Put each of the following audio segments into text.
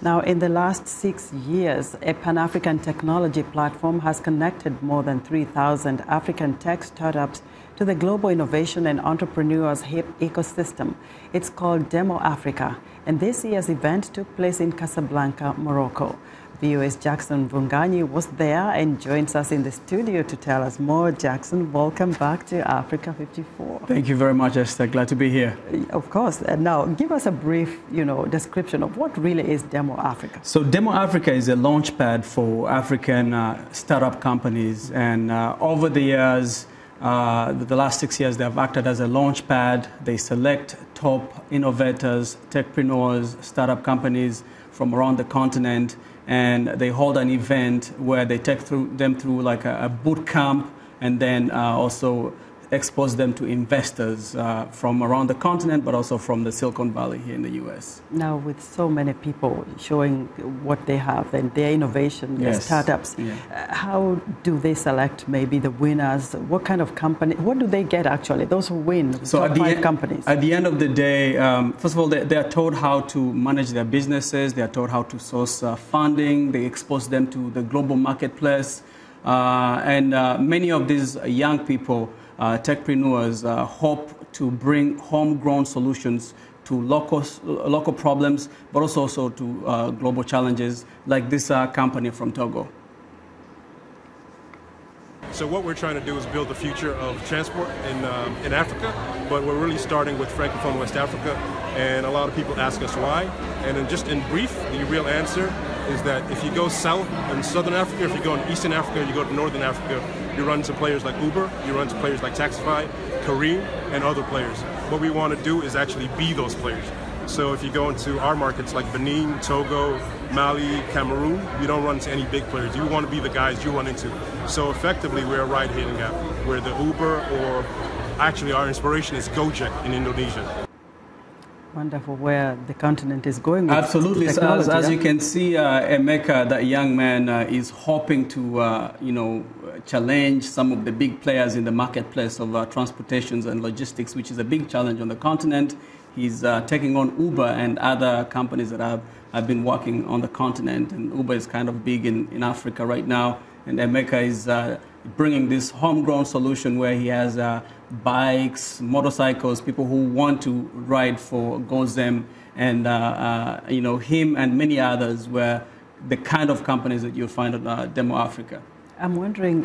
Now, in the last 6 years, a Pan-African technology platform has connected more than 3,000 African tech startups to the global innovation and entrepreneurs hip ecosystem. It's called Demo Africa, and this year's event took place in Casablanca, Morocco. VOA's Jackson Mvunganyi was there and joins us in the studio to tell us more. Jackson, welcome back to Africa 54. Thank you very much, Esther. Glad to be here. Of course. And now, give us a brief, description of what really is Demo Africa. So Demo Africa is a launchpad for African startup companies. And over the years, the last 6 years, they have acted as a launchpad. They select top innovators, techpreneurs, startup companies from around the continent, and they hold an event where they take them through like a boot camp, and then also expose them to investors from around the continent, but also from the Silicon Valley here in the US. Now, with so many people showing what they have and their innovation, their startups, how do they select maybe the winners? What kind of company, what do they get actually, those who win, so top 5 companies? At the end of the day, first of all, they are taught how to manage their businesses, they are taught how to source funding, they expose them to the global marketplace, and many of these young people, techpreneurs, hope to bring homegrown solutions to local problems, but also to global challenges, like this company from Togo. So what we're trying to do is build the future of transport in Africa, but we're really starting with Francophone West Africa, and a lot of people ask us why. And then just in brief, the real answer is that if you go south in Southern Africa, if you go in Eastern Africa, you go to Northern Africa, you run into players like Uber, you run into players like Taxify, Careem, and other players. What we want to do is actually be those players. So if you go into our markets like Benin, Togo, Mali, Cameroon, you don't run into any big players. You want to be the guys you run into. So effectively, we're a ride-hailing app. We're the Uber, or actually our inspiration is Gojek in Indonesia. Wonderful, where the continent is going with absolutely. Technology, so as you can see, Emeka, that young man, is hoping to challenge some of the big players in the marketplace of transportations and logistics, which is a big challenge on the continent. He's taking on Uber and other companies that have been working on the continent, and Uber is kind of big in Africa right now. And Emeka is bringing this homegrown solution where he has bikes, motorcycles, people who want to ride for Gozem, and him and many others were the kind of companies that you'll find at Demo Africa. I'm wondering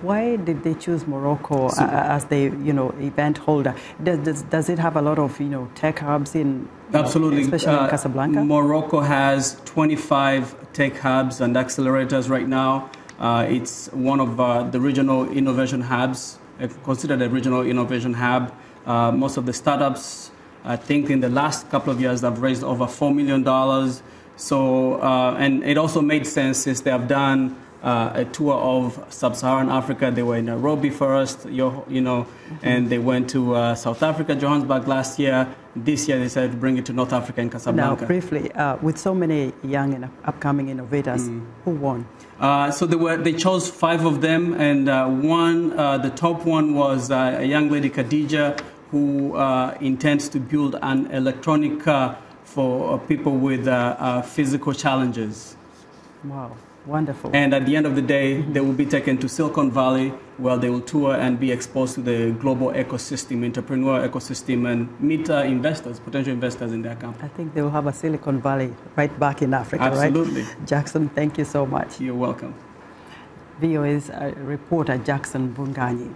why did they choose Morocco as the event holder? Does it have a lot of tech hubs in absolutely, especially in Casablanca? Morocco has 25 tech hubs and accelerators right now. It's one of the regional innovation hubs, considered a regional innovation hub. Most of the startups, I think in the last couple of years, have raised over $4 million. So, and it also made sense since they have done a tour of sub-Saharan Africa. They were in Nairobi first, and they went to South Africa, Johannesburg last year. This year they decided to bring it to North Africa in Casablanca. Now, briefly, with so many young and upcoming innovators, who won? So they chose 5 of them, and the top one was a young lady, Khadija, who intends to build an electronic car for people with physical challenges. Wow. Wonderful. And at the end of the day, they will be taken to Silicon Valley, where they will tour and be exposed to the global ecosystem, entrepreneur ecosystem, and meet investors, potential investors in their company. I think they will have a Silicon Valley right back in Africa, absolutely. Right? Jackson, thank you so much. You're welcome. VOA's reporter Jackson Mvunganyi.